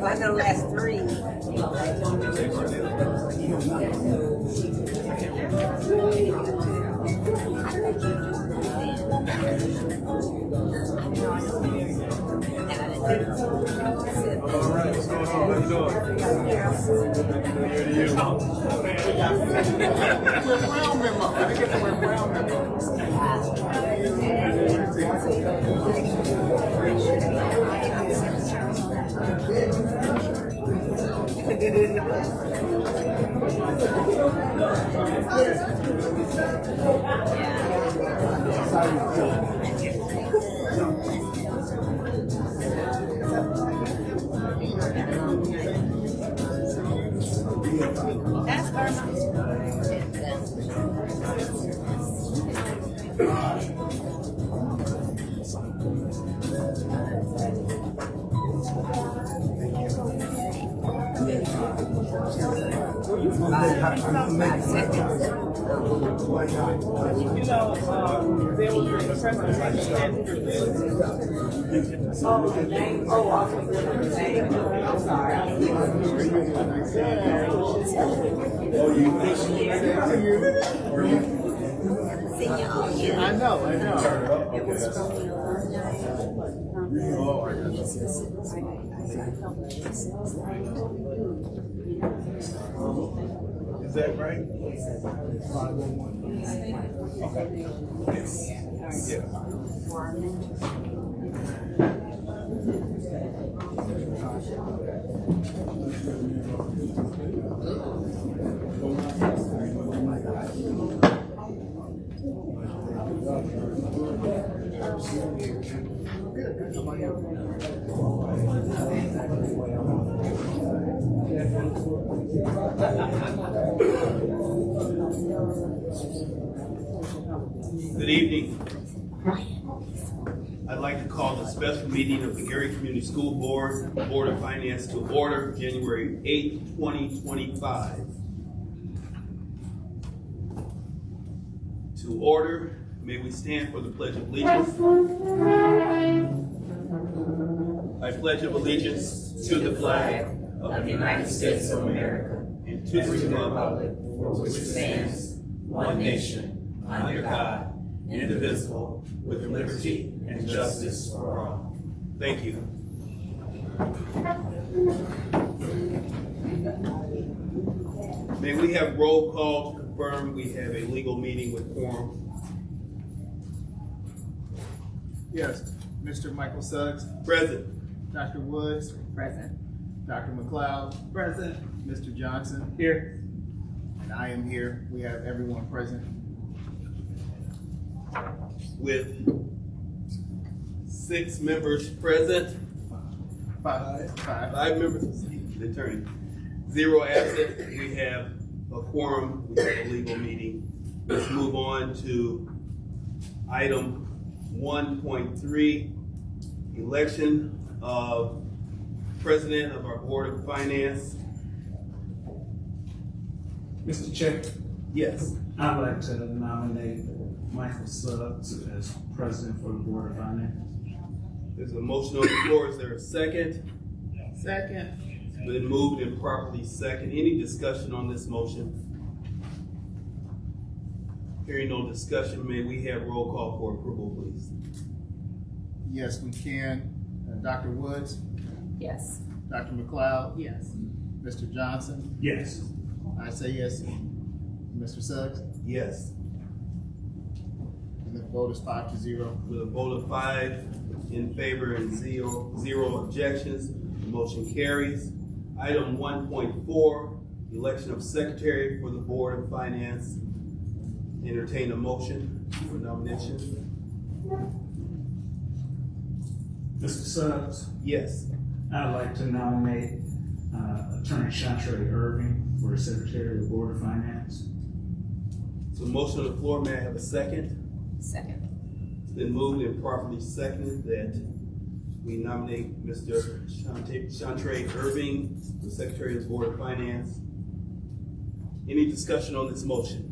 I know last three. All right, what's going on? How you doing? Good to you. Brown memo. I get the brown memo. There will be a presentation. I know. Is that right? Good evening. I'd like to call the special meeting of the Gary Community School Board of Finance to order January 8th, 2025. To order, may we stand for the Pledge of Allegiance. I pledge of allegiance to the flag of the United States of America and to the republic for which stands one nation, under God, indivisible, with liberty and justice for all. Thank you. May we have roll call to confirm we have a legal meeting with quorum? Yes, Mr. Michael Suggs, Present. Dr. Woods, Present. Dr. McLeod, Present. Mr. Johnson, Here. and I am here. We have everyone present. With 6 members present, Five. members, the attorney, 0 absent, we have a quorum, we have a legal meeting. Let's move on to item 1.3, election of president of our Board of Finance. Mr. Chair, Yes. I'd like to nominate Michael Suggs as president for the Board of Finance. There's a motion on the floor. Is there a second? Second. It's been moved and properly second. Any discussion on this motion? Hearing no discussion, may we have roll call for approval, please? Yes, we can. Dr. Woods, Yes. Dr. McLeod, Yes. Mr. Johnson. Yes. I say yes. Mr. Suggs, Yes. and the vote is 5-0. With a vote of 5 in favor and zero objections, the motion carries. Item 1.4, election of secretary for the Board of Finance. Entertain a motion for nomination. Mr. Suggs, Yes. I'd like to nominate Attorney Chantre Irving for Secretary of the Board of Finance. So motion on the floor, may I have a second? Second. It's been moved and properly seconded that we nominate Mr. Chantre Irving, the Secretary of the Board of Finance. Any discussion on this motion?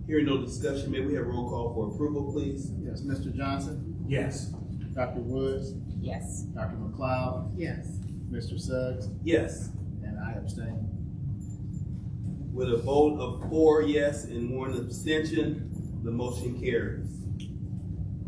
Hearing no discussion, may we have roll call for approval, please? Yes, Mr. Johnson, Yes. Dr. Woods, Yes. Dr. McLeod, Yes. Mr. Suggs, Yes. and I abstain. With a vote of 4 yes and 1 abstention, the motion carries.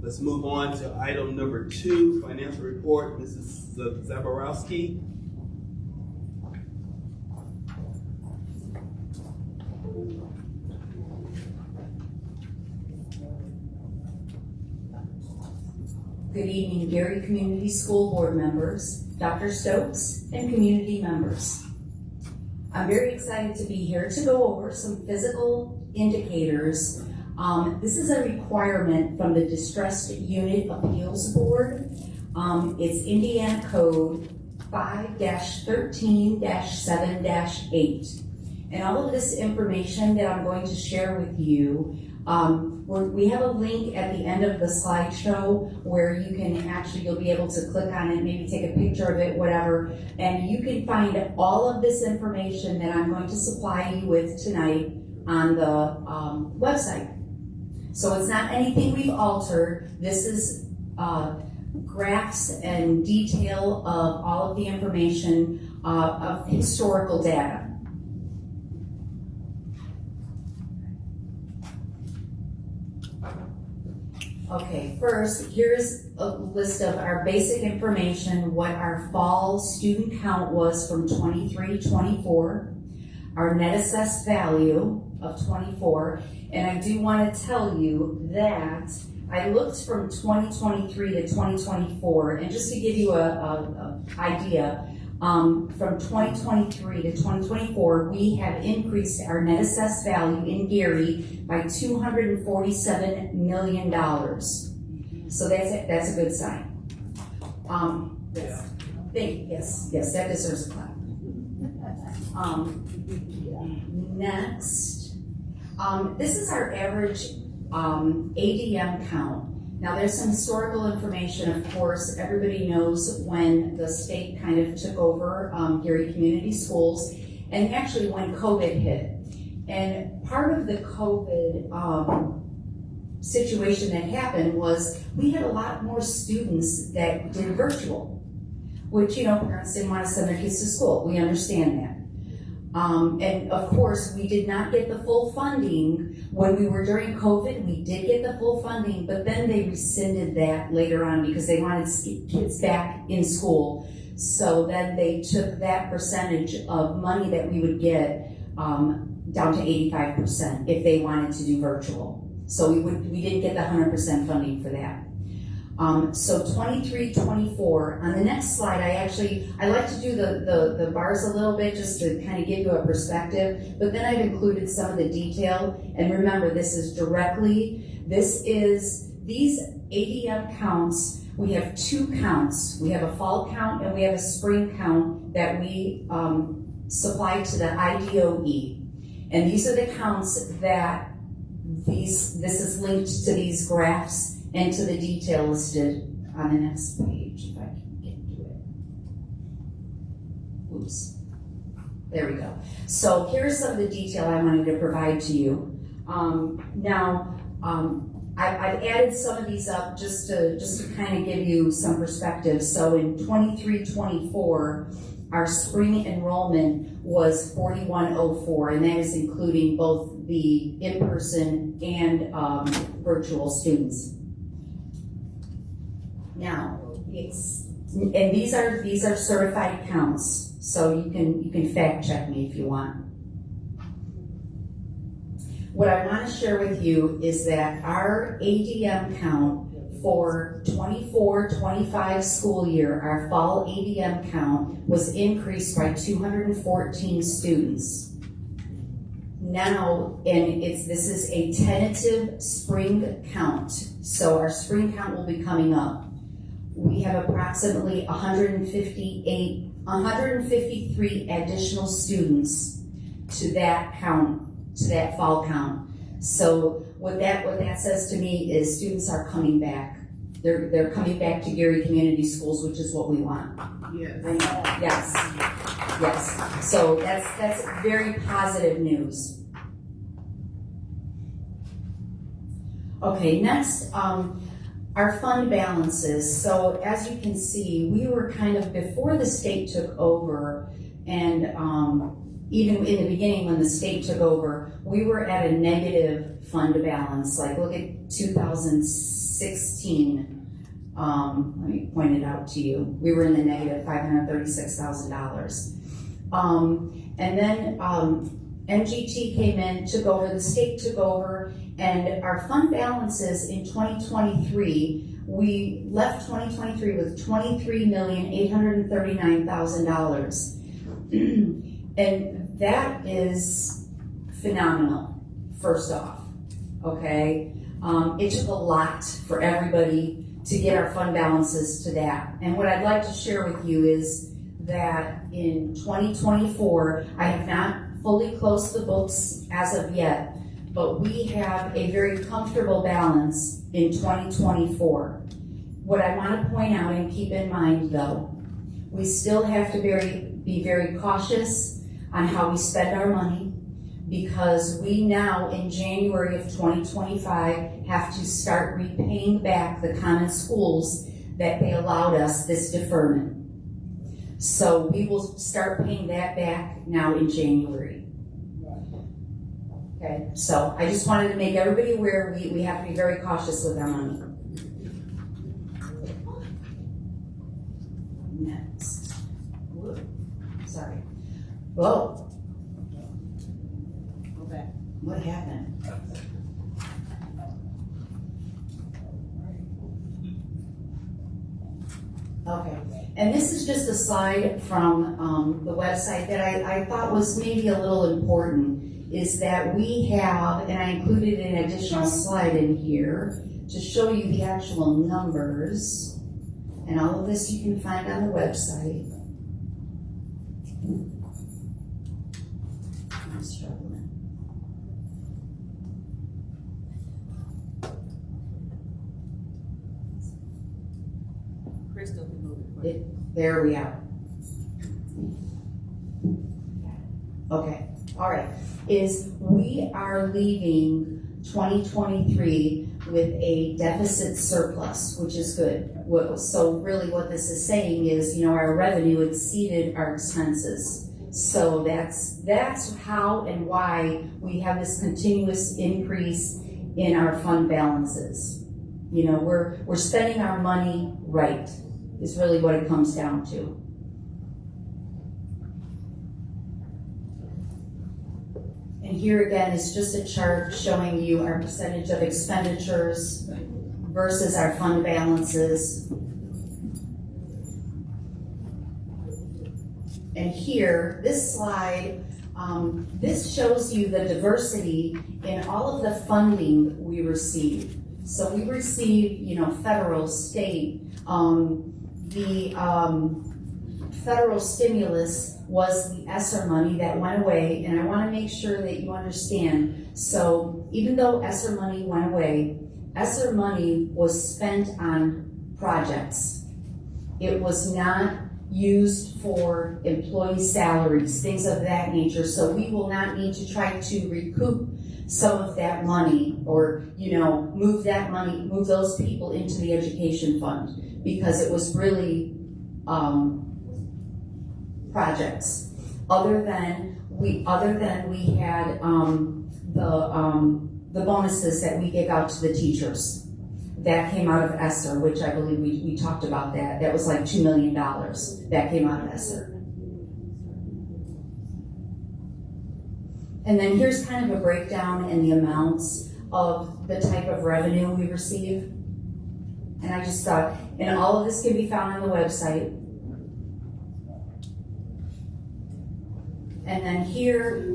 Let's move on to item number 2, financial report. Mrs. Zaborowski. Good evening, Gary Community School Board members, Dr. Stokes, and community members. I'm very excited to be here to go over some physical indicators. This is a requirement from the Distressed Unit Appeals Board. It's Indiana Code 5-13-7-8. And all of this information that I'm going to share with you, we have a link at the end of the slideshow where you can you'll be able to click on it, maybe take a picture of it, whatever, and you can find all of this information that I'm going to supply you with tonight on the website. So it's not anything we've altered. This is graphs and detail of all of the information of historical data. Okay, first, here's a list of our basic information, what our fall student count was from 23-24, our net assessed value of 24, and I do want to tell you that I looked from 2023 to 2024, and just to give you a idea, from 2023 to 2024, we have increased our net assessed value in Gary by $247 million. So that's a good sign. Yes, that deserves a clap. Next, this is our average ADM count. Now, there's some historical information, of course. Everybody knows when the state kind of took over Gary Community Schools, and actually when COVID hit. And part of the COVID situation that happened was we had a lot more students that did virtual, which, parents didn't want to send their kids to school. We understand that. And of course, we did not get the full funding when we were during COVID. We did get the full funding, but then they rescinded that later on because they wanted kids back in school. So then they took that percentage of money that we would get down to 85% if they wanted to do virtual. So we didn't get the 100% funding for that. So 23-24, on the next slide, I like to do the bars a little bit just to kind of give you a perspective, but then I've included some of the detail. And remember, these ADM counts, we have 2 counts. We have a fall count and we have a spring count that we supply to the IDOE. And these are the counts that this is linked to these graphs and to the detail listed on the next page, if I can get to it. Oops. There we go. So here's some of the detail I wanted to provide to you. I've added some of these up just to kind of give you some perspective. So in 23-24, our spring enrollment was 4,104, and that is including both the in-person and virtual students. Now, these are certified counts, so you can fact check me if you want. What I want to share with you is that our ADM count for 24-25 school year, our fall ADM count was increased by 214 students. Now, this is a tentative spring count, so our spring count will be coming up. We have approximately 153 additional students to that count, to that fall count. So what that says to me is students are coming back. They're coming back to Gary Community Schools, which is what we want. Yes. Yes. Yes, so that's very positive news. Okay, next, our fund balances. So as you can see, we were kind of, before the state took over, and even in the beginning when the state took over, we were at a negative fund balance. Like, look at 2016. Let me point it out to you. We were in the negative $536,000. And then MGT came in, took over, the state took over, and our fund balances in 2023, we left 2023 with $23,839,000. And that is phenomenal, first off, okay? It took a lot for everybody to get our fund balances to that. And what I'd like to share with you is that in 2024, I have not fully closed the books as of yet, but we have a very comfortable balance in 2024. What I want to point out and keep in mind though, we still have to be very cautious on how we spend our money, because we now in January of 2025 have to start repaying back the common schools that they allowed us this deferment. So we will start paying that back now in January. Okay, so I just wanted to make everybody aware we have to be very cautious with our money. Next. Whoa. Sorry. Whoa. Go back. What happened? Okay, and this is just a slide from the website that I thought was maybe a little important, is that we have, and I included an additional slide in here to show you the actual numbers, and all of this you can find on the website. I'm struggling. Crystal can move it. There we are. Okay, all right. Is we are leaving 2023 with a deficit surplus, which is good. So really what this is saying is, our revenue exceeded our expenses. So that's how and why we have this continuous increase in our fund balances. We're spending our money right, is really what it comes down to. And here again is just a chart showing you our percentage of expenditures versus our fund balances. And here, this slide, this shows you the diversity in all of the funding we receive. So we receive, federal, state. The federal stimulus was the ESSER money that went away, and I want to make sure that you understand. So even though ESSER money went away, ESSER money was spent on projects. It was not used for employee salaries, things of that nature. So we will not need to try to recoup some of that money, or move that money, move those people into the education fund, because it was really projects. Other than we had the bonuses that we gave out to the teachers. That came out of ESSER, which I believe we talked about that. That was like $2 million that came out of ESSER. And then here's kind of a breakdown in the amounts of the type of revenue we receive. And I just thought, and all of this can be found on the website. And then here,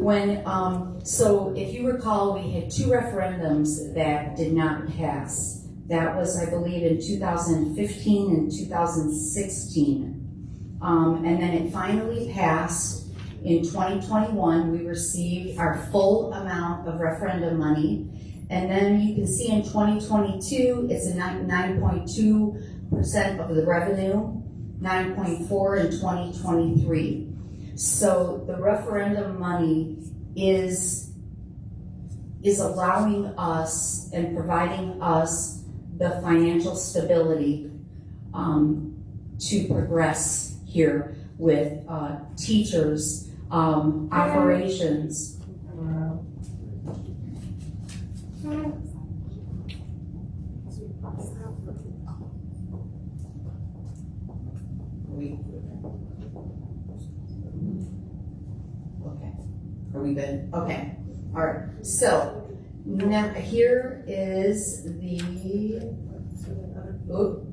so if you recall, we had 2 referendums that did not pass. That was, I believe, in 2015 and 2016. And then it finally passed in 2021. We received our full amount of referendum money. And then you can see in 2022, it's a 9.2% of the revenue, 9.4% in 2023. So the referendum money is allowing us and providing us the financial stability to progress here with teachers, operations. Okay, are we good? Okay, all right. So now here is the. Oh,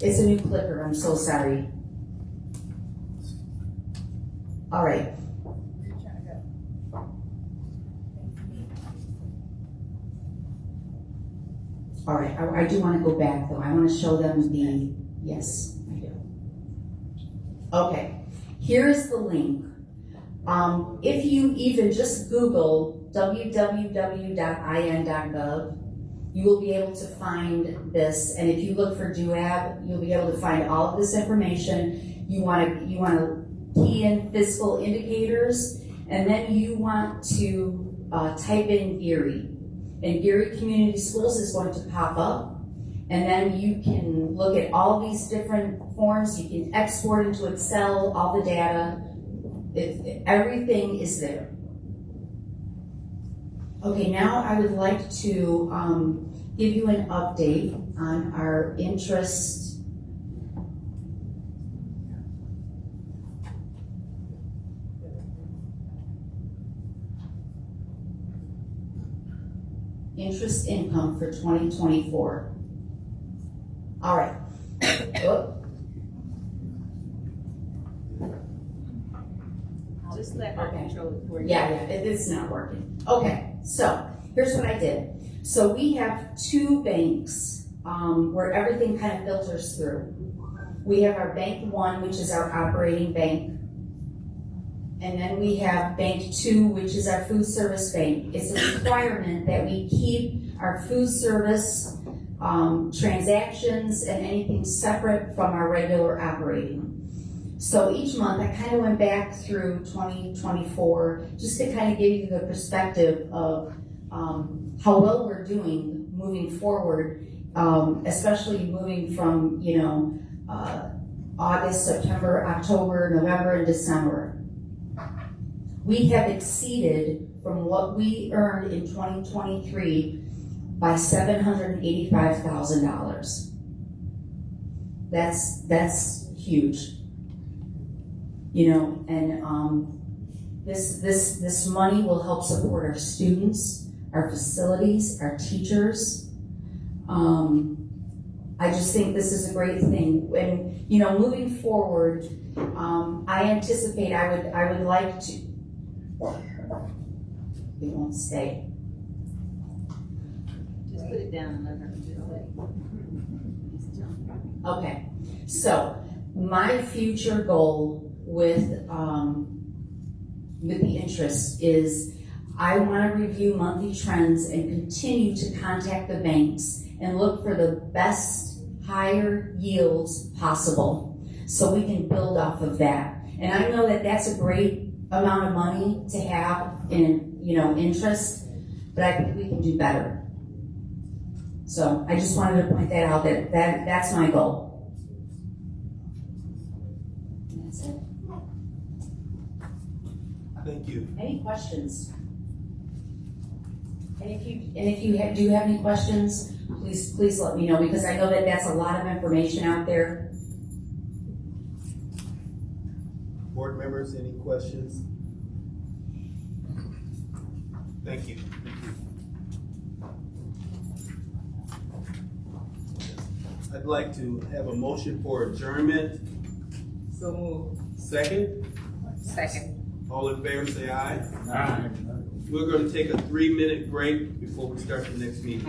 it's a new clicker. I'm so sorry. All right. All right, I do want to go back though. I want to show them the, yes, I do. Okay, here's the link. If you even just Google www.in.gov, you will be able to find this. And if you look for DUAB, you'll be able to find all of this information. You want to key in fiscal indicators, and then you want to type in Geary. And Geary Community Schools is going to pop up, and then you can look at all these different forms. You can export into Excel all the data. Everything is there. Okay, now I would like to give you an update on our interest. Interest income for 2024. All right. Oh. Just let her control it for you. Yeah, it's not working. Okay, so here's what I did. So we have two banks where everything kind of filters through. We have our Bank 1, which is our operating bank. And then we have Bank 2, which is our food service bank. It's a requirement that we keep our food service transactions and anything separate from our regular operating. So each month I kind of went back through 2024 just to kind of give you the perspective of how well we're doing moving forward, especially moving from, August, September, October, November, and December. We have exceeded from what we earned in 2023 by $785,000. That's huge. And this money will help support our students, our facilities, our teachers. I just think this is a great thing. And moving forward, I anticipate I would like to. It won't stay. Just put it down and let her do it. Okay, so my future goal with the interest is I want to review monthly trends and continue to contact the banks and look for the best higher yields possible so we can build off of that. And I know that that's a great amount of money to have in interest, but I think we can do better. So I just wanted to point that out, that's my goal. And that's it. Thank you. Any questions? And if you do have any questions, please let me know, because I know that that's a lot of information out there. Board members, any questions? Thank you. I'd like to have a motion for adjournment. So move. Second, Second. all in favor say aye. Aye. We're going to take a 3-minute break before we start the next meeting.